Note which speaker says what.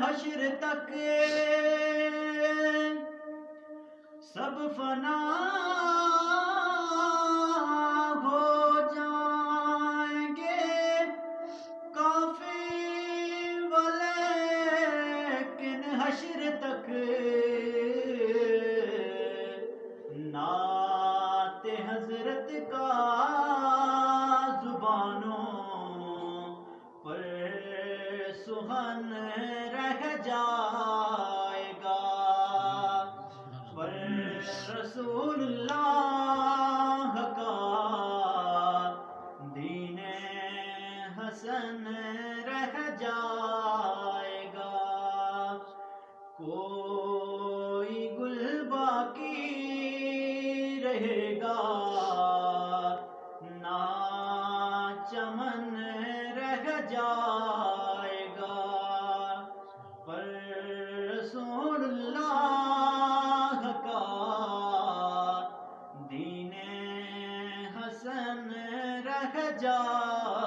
Speaker 1: حشر تک سب فنا ہو جائیں گے کافی، ولیکن حشر تک نعت حضرت کا زبانوں پر سخن رہ جائے گا، پر رسول اللہ کا دین حسن رہ جائے گا۔ کوئی گل باقی رہے گا نہ چمن رہ جائے گا، پر رسول اللہ کا دین حسن رہ جائے گا۔